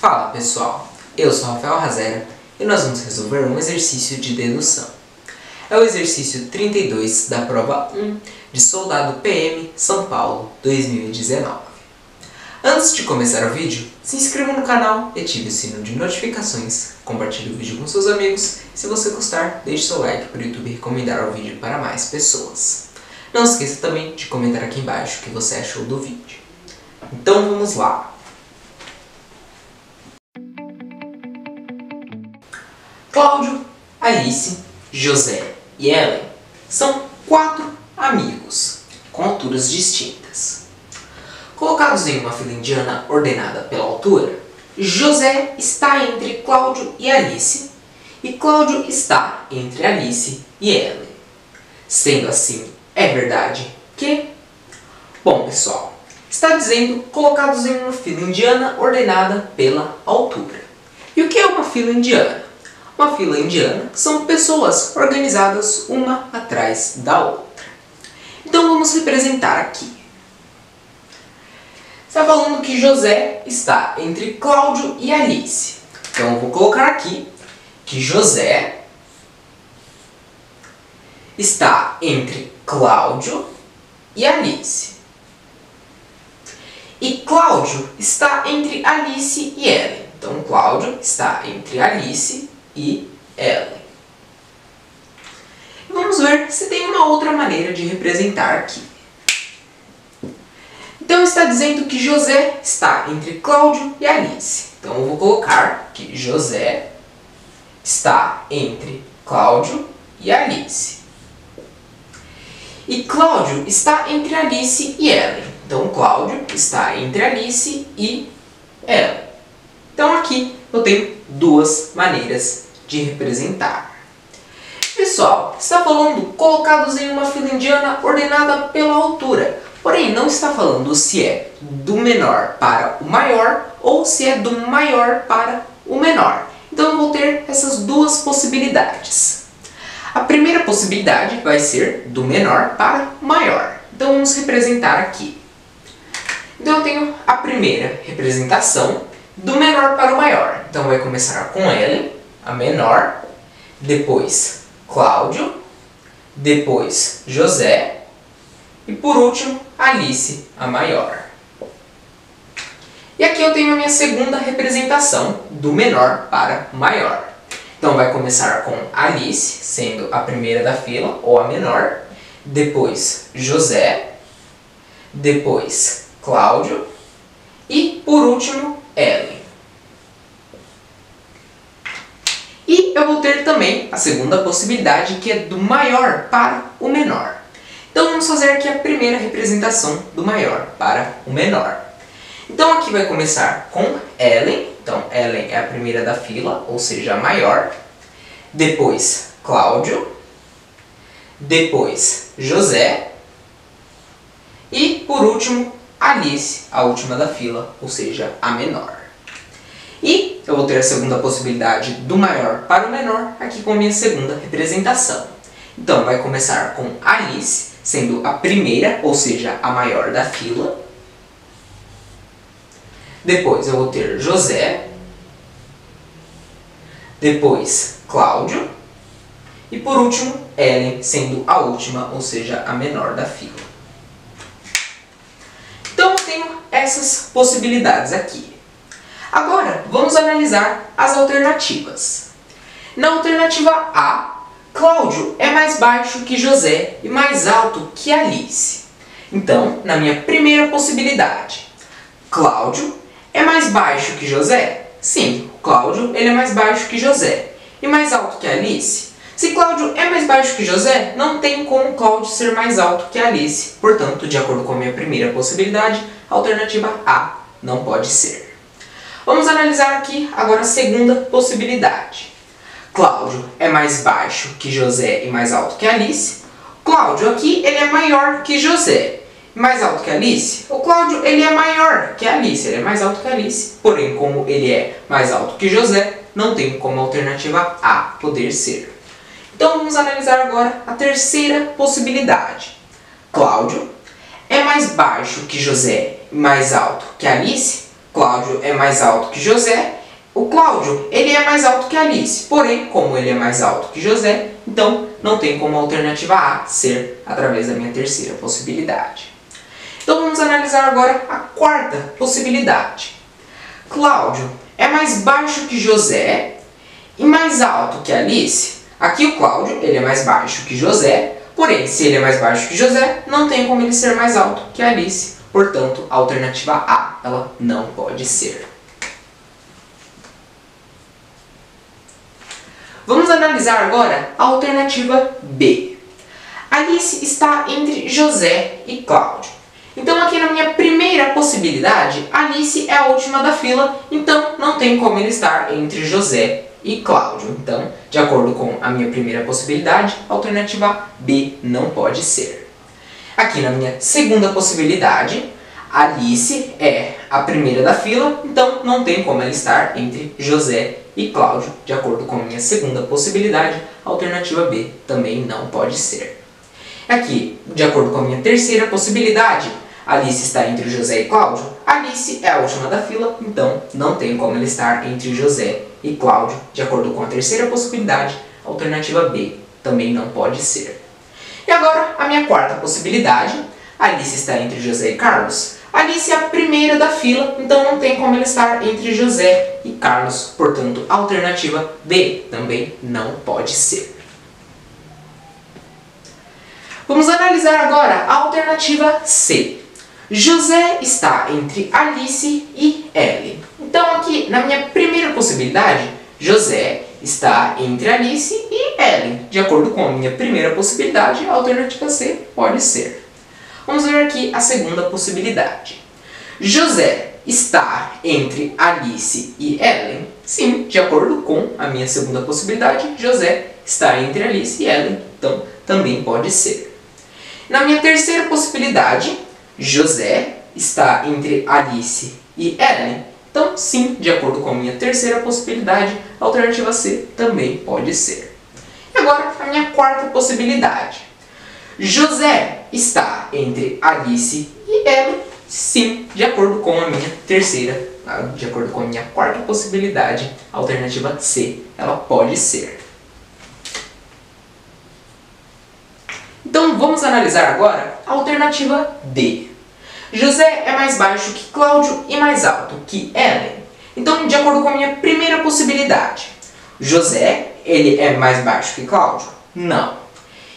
Fala pessoal, eu sou Rafael Razera e nós vamos resolver um exercício de dedução. É o exercício 32 da prova 1 de Soldado PM São Paulo 2019. Antes de começar o vídeo, se inscreva no canal e ative o sino de notificações, compartilhe o vídeo com seus amigos e se você gostar, deixe seu like para o YouTube recomendar o vídeo para mais pessoas. Não esqueça também de comentar aqui embaixo o que você achou do vídeo. Então vamos lá! Cláudio, Alice, José e Ellen são 4 amigos, com alturas distintas. Colocados em uma fila indiana ordenada pela altura, José está entre Cláudio e Alice, e Cláudio está entre Alice e Ellen. Sendo assim, é verdade que... Bom, pessoal, está dizendo colocados em uma fila indiana ordenada pela altura. E o que é uma fila indiana? Uma fila indiana são pessoas organizadas uma atrás da outra. Então vamos representar aqui. Está falando que José está entre Cláudio e Alice. Então eu vou colocar aqui que José está entre Cláudio e Alice. E Cláudio está entre Alice e Ellen. Então Cláudio está entre Alice e Ellen. Vamos ver se tem uma outra maneira de representar aqui. Então está dizendo que José está entre Cláudio e Alice. Então eu vou colocar que José está entre Cláudio e Alice. E Cláudio está entre Alice e Ellen. Então Cláudio está entre Alice e Ellen. Então aqui eu tenho duas maneiras de representar. Pessoal, está falando colocados em uma fila indiana ordenada pela altura. Porém, não está falando se é do menor para o maior ou se é do maior para o menor. Então eu vou ter essas duas possibilidades. A primeira possibilidade vai ser do menor para o maior. Então vamos representar aqui. Então eu tenho a primeira representação do menor para o maior. Então vai começar com Ellen, a menor, depois Cláudio, depois José e por último Alice, a maior. E aqui eu tenho a minha segunda representação do menor para o maior. Então vai começar com Alice, sendo a primeira da fila, ou a menor, depois José, depois Cláudio e por último Ellen. E eu vou ter também a segunda possibilidade, que é do maior para o menor. Então vamos fazer aqui a primeira representação do maior para o menor. Então aqui vai começar com Ellen. Então Ellen é a primeira da fila, ou seja, a maior. Depois Cláudio. Depois José. E por último Alice, a última da fila, ou seja, a menor. E eu vou ter a segunda possibilidade do maior para o menor aqui com a minha segunda representação. Então vai começar com Alice, sendo a primeira, ou seja, a maior da fila. Depois eu vou ter José. Depois Cláudio. E por último Ellen, sendo a última, ou seja, a menor da fila. Então eu tenho essas possibilidades aqui. Agora, vamos analisar as alternativas. Na alternativa A, Cláudio é mais baixo que José e mais alto que Alice. Então, na minha primeira possibilidade, Cláudio é mais baixo que José? Sim, Cláudio ele é mais baixo que José. E mais alto que Alice? Se Cláudio é mais baixo que José, não tem como Cláudio ser mais alto que Alice. Portanto, de acordo com a minha primeira possibilidade, a alternativa A não pode ser. Vamos analisar aqui agora a segunda possibilidade. Cláudio é mais baixo que José e mais alto que Alice. Cláudio aqui ele é maior que José e mais alto que Alice. O Cláudio ele é maior que Alice, ele é mais alto que Alice. Porém, como ele é mais alto que José, não tem como a alternativa A poder ser. Então vamos analisar agora a terceira possibilidade. Cláudio é mais baixo que José e mais alto que Alice. Cláudio é mais alto que José. O Cláudio, ele é mais alto que Alice. Porém, como ele é mais alto que José, então não tem como a alternativa A ser através da minha terceira possibilidade. Então vamos analisar agora a quarta possibilidade. Cláudio é mais baixo que José e mais alto que Alice. Aqui o Cláudio, ele é mais baixo que José, porém, se ele é mais baixo que José, não tem como ele ser mais alto que Alice. Portanto, a alternativa A, ela não pode ser. Vamos analisar agora a alternativa B. Alice está entre José e Cláudio. Então aqui na minha primeira possibilidade, Alice é a última da fila, então não tem como ele estar entre José e Cláudio. Então, de acordo com a minha primeira possibilidade, a alternativa B não pode ser. Aqui na minha segunda possibilidade, Alice é a primeira da fila, então não tem como ela estar entre José e Cláudio. De acordo com a minha segunda possibilidade, a alternativa B também não pode ser. Aqui, de acordo com a minha terceira possibilidade, Alice está entre José e Cláudio. Alice é a última da fila, então não tem como ela estar entre José e Cláudio. De acordo com a terceira possibilidade, a alternativa B também não pode ser. E agora, a minha quarta possibilidade, Alice está entre José e Carlos. Alice é a primeira da fila, então não tem como ela estar entre José e Carlos. Portanto, a alternativa B também não pode ser. Vamos analisar agora a alternativa C. José está entre Alice e Ellen. Então aqui, na minha primeira possibilidade, José está entre Alice e Ellen. De acordo com a minha primeira possibilidade, a alternativa C pode ser. Vamos ver aqui a segunda possibilidade. José está entre Alice e Ellen. Sim, de acordo com a minha segunda possibilidade, José está entre Alice e Ellen. Então, também pode ser. Na minha terceira possibilidade, José está entre Alice e Ellen. Então, sim, de acordo com a minha terceira possibilidade, a alternativa C também pode ser. E agora, a minha quarta possibilidade. José está entre Alice e Ellen. Sim, de acordo com a minha terceira, de acordo com a minha quarta possibilidade, a alternativa C, ela pode ser. Então, vamos analisar agora a alternativa D. José é mais baixo que Cláudio e mais alto que Ellen. Então, de acordo com a minha primeira possibilidade, José, ele é mais baixo que Cláudio? Não.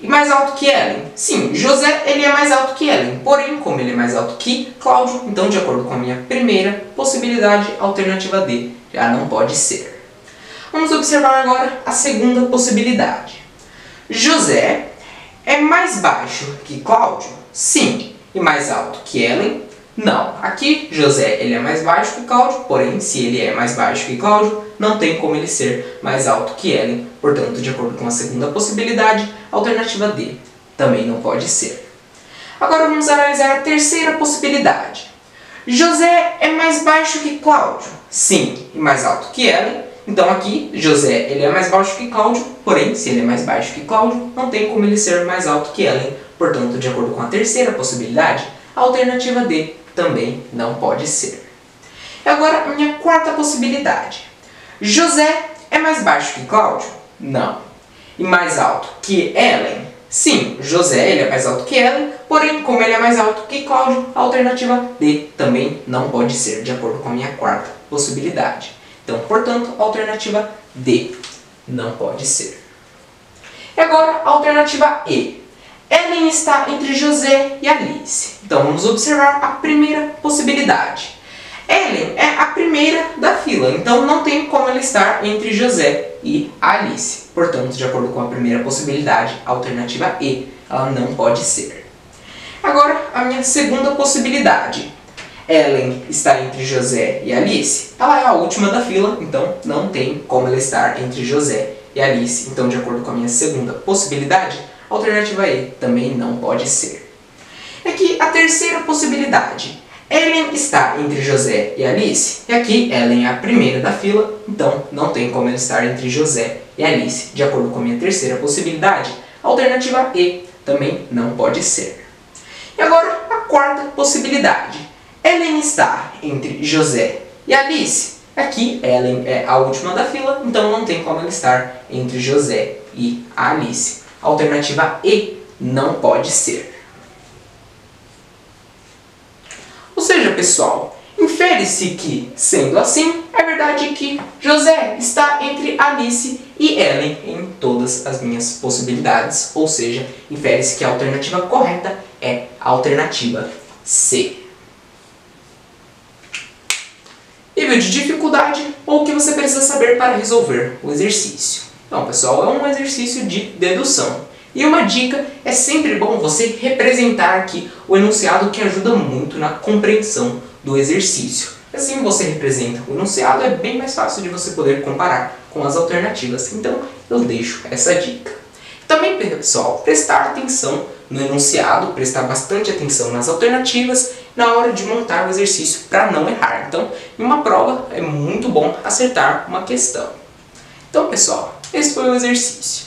E mais alto que Ellen? Sim, José, ele é mais alto que Ellen. Porém, como ele é mais alto que Cláudio, então, de acordo com a minha primeira possibilidade, a alternativa D já não pode ser. Vamos observar agora a segunda possibilidade. José é mais baixo que Cláudio? Sim. E mais alto que Ellen? Não. Aqui, José, ele é mais baixo que Cláudio, porém, se ele é mais baixo que Cláudio, não tem como ele ser mais alto que Ellen. Portanto, de acordo com a segunda possibilidade, a alternativa D também não pode ser. Agora vamos analisar a terceira possibilidade. José é mais baixo que Cláudio? Sim. E mais alto que Ellen? Então aqui, José, ele é mais baixo que Cláudio, porém, se ele é mais baixo que Cláudio, não tem como ele ser mais alto que Ellen. Portanto, de acordo com a terceira possibilidade, a alternativa D também não pode ser. E agora, a minha quarta possibilidade. José é mais baixo que Cláudio? Não. E mais alto que Ellen? Sim, José, ele é mais alto que Ellen, porém, como ele é mais alto que Cláudio, a alternativa D também não pode ser, de acordo com a minha quarta possibilidade. Então, portanto, a alternativa D não pode ser. E agora, a alternativa E. Ellen está entre José e Alice. Então, vamos observar a primeira possibilidade. Ellen é a primeira da fila, então não tem como ela estar entre José e Alice. Portanto, de acordo com a primeira possibilidade, a alternativa E, ela não pode ser. Agora, a minha segunda possibilidade. Ellen está entre José e Alice. Ela é a última da fila, então não tem como ela estar entre José e Alice. Então, de acordo com a minha segunda possibilidade, a alternativa E também não pode ser. Aqui, a terceira possibilidade. Ellen está entre José e Alice. E aqui, Ellen é a primeira da fila, então não tem como ela estar entre José e Alice. De acordo com a minha terceira possibilidade, a alternativa E também não pode ser. E agora, a quarta possibilidade. Ellen está entre José e Alice. Aqui, Ellen é a última da fila, então não tem como ela estar entre José e Alice. A alternativa E não pode ser. Ou seja, pessoal, infere-se que, sendo assim, é verdade que José está entre Alice e Ellen em todas as minhas possibilidades. Ou seja, infere-se que a alternativa correta é a alternativa C. Nível de dificuldade ou o que você precisa saber para resolver o exercício. Então, pessoal, é um exercício de dedução. E uma dica, é sempre bom você representar aqui o enunciado, que ajuda muito na compreensão do exercício. Assim você representa o enunciado, é bem mais fácil de você poder comparar com as alternativas. Então, eu deixo essa dica. Também, pessoal, prestar atenção no enunciado, prestar bastante atenção nas alternativas na hora de montar o exercício para não errar. Então, em uma prova é muito bom acertar uma questão. Então, pessoal, esse foi o exercício.